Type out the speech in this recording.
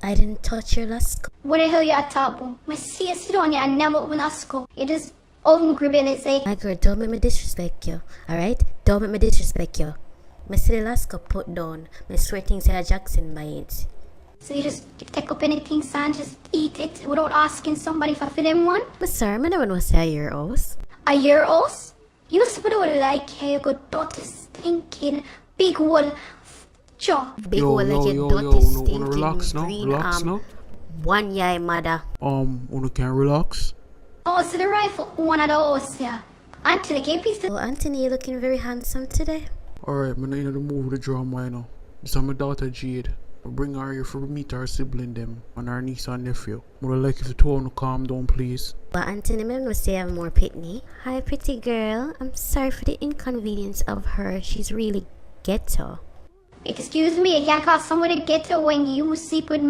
I didn't touch your lasco. What the hell you at about? My see you sit on you and never when I score. You just hungry belly say. My girl, don't make me disrespect you, alright? Don't make me disrespect you. Me see the lasco put down. Me swear things say Jackson by it. So you just take up anything and just eat it without asking somebody for them one? But sir, I never know say your house. A year old? You supposed to like hey you good dirty stinking big hole jaw. Big Yo, hole like yo, your yo, dirty yo, wanna stinking relax now? green Relax now? one year mother. Wanna can relax? Oh, so the rifle one of those yeah. Until the KP Oh, Anthony, you're looking very handsome today. Alright, I'm in the move with the drama, you know. This is my daughter Jade. I bring her here for meet her sibling them and her niece and nephew. Would I like if the two of them calm down, please? But Anthony, me no say I'm more pitney. Hi, pretty girl. I'm sorry for the inconvenience of her. She's really ghetto. Excuse me, you can't call somebody ghetto when you sleep with my